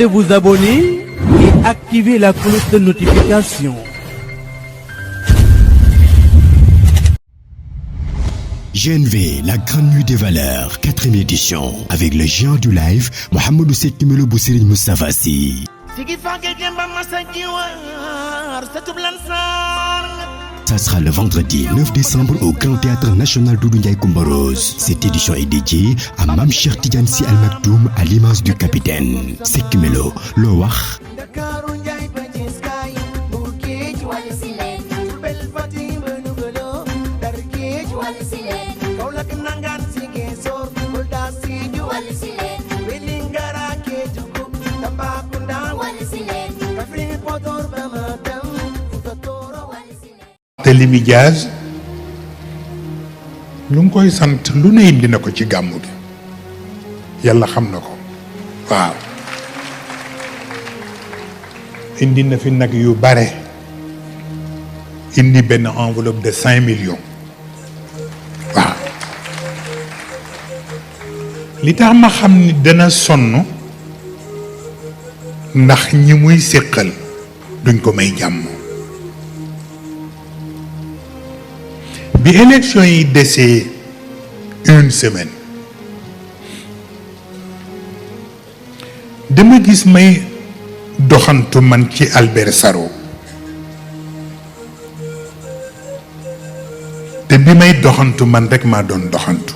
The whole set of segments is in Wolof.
de vous abonner et activer la cloche de notification. GNV, la grande nuit des valeurs, 4e édition, avec le géant du live, Mohamedou Sekimelo Boussiri Moustapha Sy. Ça sera le vendredi 9 décembre au Grand Théâtre National Doudou Ndiaye Coumba Rose. Cette édition est dédiée à Mame Cheikh Tidiane Sy Al Maktoum, à l'image du capitaine Sekimelo loo wax. Barthélémy Dias lu ngi koy sant lu ne indi na ko ci gàmmu gi yàlla xam na ko waaw indi na fi nag yu bare indi benn enveloppe de 5 millions waaw li tax ma xam ni dana sonn ndax ñi muy séqal duñ ko may jàmm bi élection yi desee 1 semaine dama gis may doxantu man ci Albert Sarraut te bi may doxantu man rek maa doon doxantu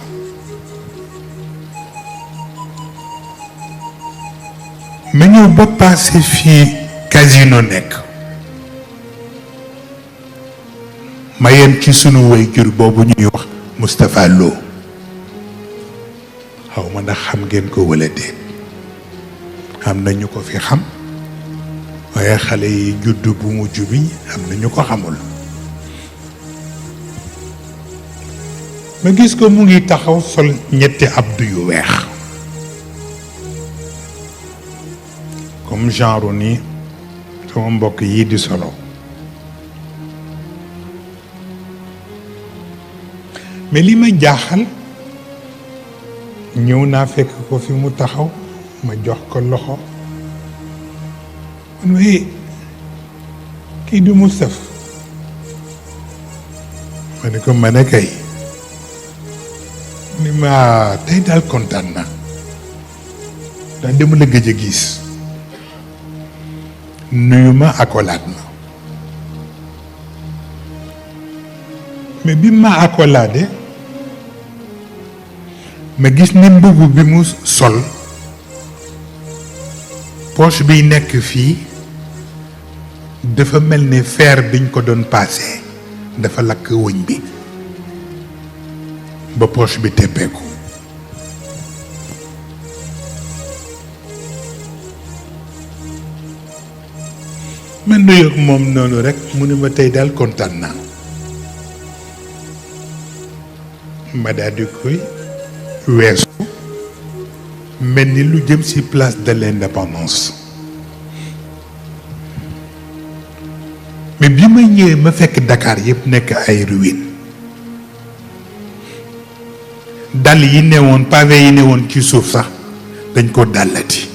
ma ñëw ba passé fii casino nekk ma yem ci sunu waajur boobu ñuy wax Moustapha Lo xaw ma ndax xam ngeen ko wala déet am na ñu ko fi xam waaye xale yi judd bu mujj bi am na ñu ko xamul ma gis ko mu ngi taxaw sol ñetti abdu yu weex comme genre ni sama mbokk yi di solo mais li ma jaaxal ñëw naa fekk ko fi mu taxaw ma jox ko loxo man waaye kii du Moustapha ma ne ko ma ne kay ni ma tey daal kontaan na ndax dama la gëj a gis nuyu ma akolaat ma mais bi ma akolaade ma gis ni mbubb bi mu sol poche biy nekk fii dafa mel ni fer biñ ko doon paase dafa lakk wëñ bi ba poche bi teppeeku ma nuyoog moom noonu rek mu ne ma tey daal kontaan naa ma daal di koy weesu mel ni lu jëm ci place de l'indépendance mais bi ma ñëwee ma fekk Dakar yëpp nekk ay ruines dàll yi newoon pavé yi newoon ci suuf sax dañ ko dàllati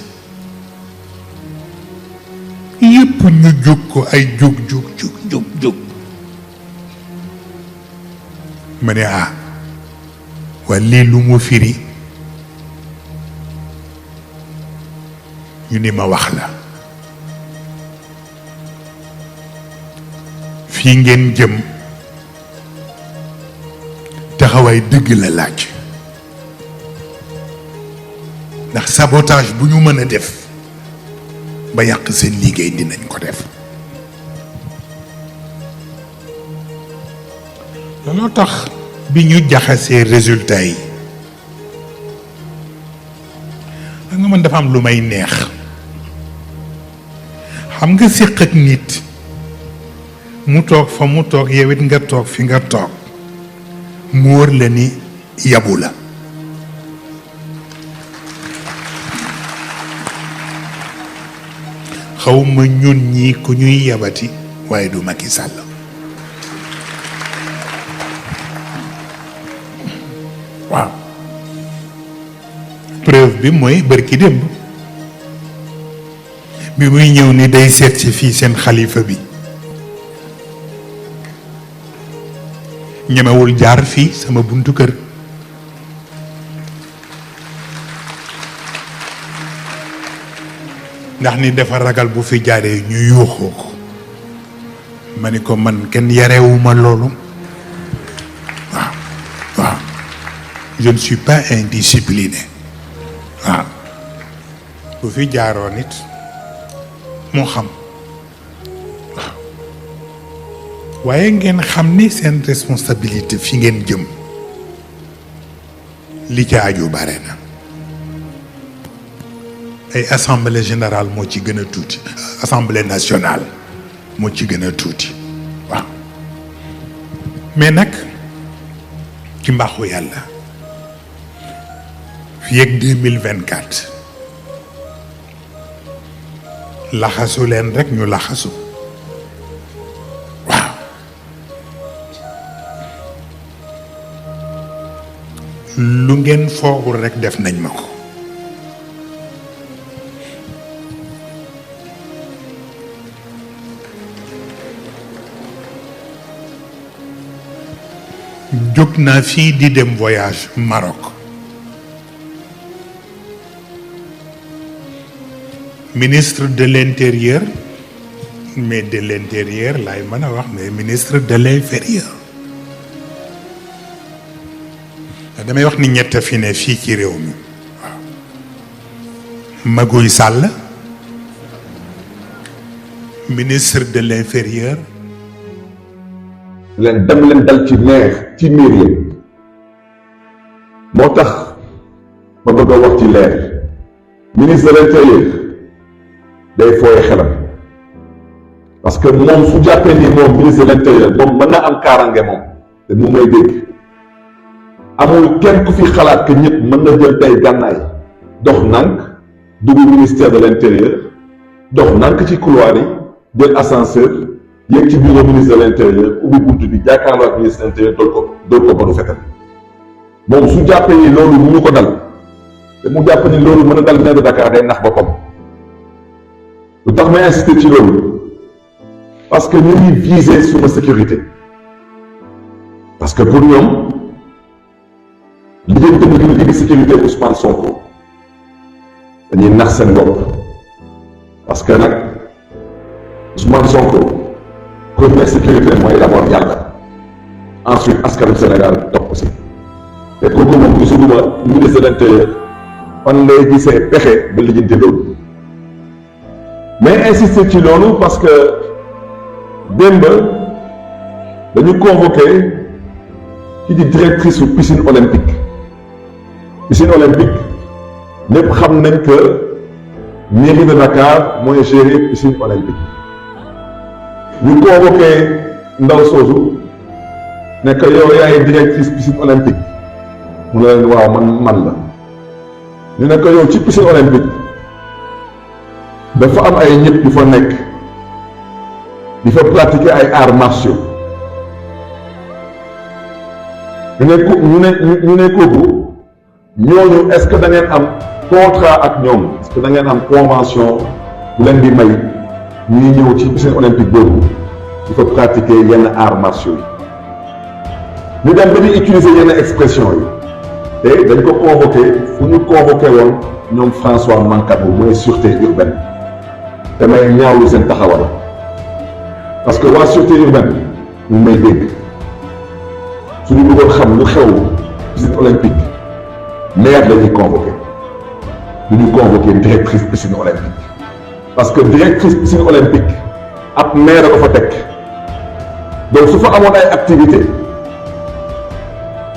yëpp ñu jóg ko ay jóg ma ne waa lii lu mu firi ñu ni ma wax la fii ngeen jëm taxawaay dëgg la laaj ndax sabotage bu ñu mën a def ba yàq seen liggéey dinañ ko def looloo tax bi ñu jaxasee résultat yi xam nga man dafa am lu may neex xam nga séq ak nit mu toog fa mu toog yow it nga toog fi nga toog mu wër la ni yabu la xawma ñun ñii ku ñuy yabati waaye du Macky Sall waaw preuve bi mooy bërki démb bi muy ñëw ni day seet si fii seen xalifa bi ñemewul jaar fii sama buntu kër ndax ni dafa ragal bu fi jaaree ñu yuuxoo ko ma ni ko man kenn yarewuma loolu waaw waaw je ne suis pas indiscipliné waaw bu fi jaaroo nit moo xam waaw waaye ngeen xam ni seen responsabilité fi ngeen jëm li ca aju bare na ay assemblée générale moo ci gën a tuuti assemblée nationale moo ci gën a tuuti waaw mais nag ci mbaaxu yàlla fii ak 2024 laxasu leen rek ñu laxasu waaw lu ngeen foogul rek def nañ ma ko jóg naa fii di dem voyage Maroc ministre de l'intérieur mais de l'intérieur laay mën a wax mais ministre de l'inférieur damay wax ni ñett fi ne fii ci réew mi waaw Maguy Sall ministre de l'inférieur leen dem leen dal ci neex ci miir yi moo tax ma bëgg a wax ci leer ministre de l'intérieur day fooye xelam parce que moom su jàppee ni moom ministre de l'intérieur moom mën na am kaarange moom te mu may dégg amul kenn ku fi xalaat que ñëpp mën na jël tey gànnaay dox nànk dugg ministère de l'intérieur dox nànk ci couloir yi jël ascenseur yéeg ci bureau ministre de l'intérieur ubbi bunt bi jàkkaarloo ak ministre de l'intérieur dool ko ba du fetal moom su jàppee ni loolu mënu ko dal te mu jàpp ni loolu mën a dal maire de Dakar day nax boppam lu tax may insister ci loolu parce que ñu ngi viser suma sécurité parce que pour ñoom li ngeen tënk ñu digg sécurité Ousmane Sonko dañuy nax seen bopp parce que nag Ousmane Sonko première sécurité mooy d'abord yàlla ensuite askanu Sénégal topp aussi te kooku moom gisuguma ministre de l'intérieur fan lay gisee pexe ba lijjanti loolu mais insister ci loolu parce que démb dañu convoqué ki di directrice su piscine olympique ñëpp xam nañ que mairie de Dakar mooy gérer piscine olympique ñu convoqué ndaw soosu ne que yow yaay directrice piscine olympique mu ne leen waaw man la ñu ne que yow ci piscine olympique dafa am ay ñëpp yu fa nekk di fa pratiquer ay arts martiaux ñu ne kooku ñooñu est-ce que da ngeen am contrat ak ñoom est-ce que da ngeen am convention bu leen di may ñuy ñëw ci piscine olympique boobu di fa pratiquer yenn arts martiaux yi ñu dem ba di utiliser yenn expression yi te dañ ko convoqué fu ñu convoqué woon ñoom François Mancabou mooy sûreté urbaine te may ñaawlu seen taxawal parce que waa sûreté urbaine ñu may dégg suñu bëggoon xam lu xew piscine olympique maire la ñuy convoqué du ñu convoqué directrice piscine olympique parce que directrice piscine olympique ab maire a ko fa teg donc su fa amoon ay activité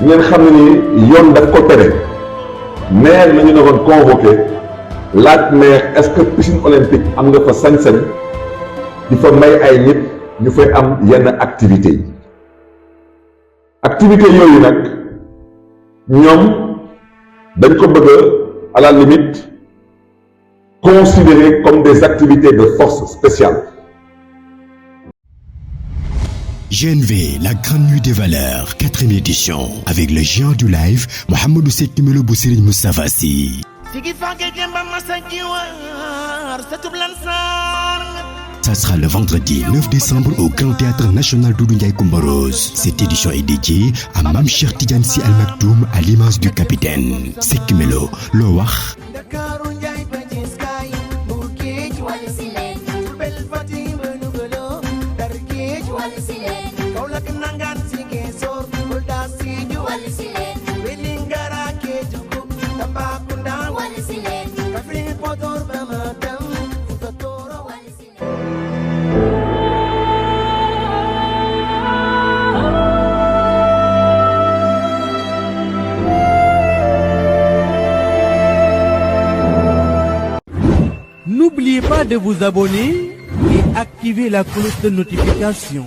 ngeen xam ne ni yoon daf ko tere maire la ñu ne doon convoqué laaj maire est-ce que piscine olympique am nga fa sañ-sañ di fa may ay nit ñu fay am yenn activités yi activités yooyu nag ñoom dañ ko bëgg à la limite considérées comme des activités de force spéciale. GNV, la grande nuit des valeurs, 4e édition, avec le géant du live, Mohamedou Seck Melo bu Serigne Moustapha Sy. Ça sera le vendredi 9 décembre au Grand Théâtre National Doudou Ndiaye Coumba Rose. Cette édition est dédiée à Mame Cheikh Tidiane Sy Al Maktoum à l'image du capitaine. Seck Melo loo wax. N'oubliez pas de vous abonner et activer la cloche de notification.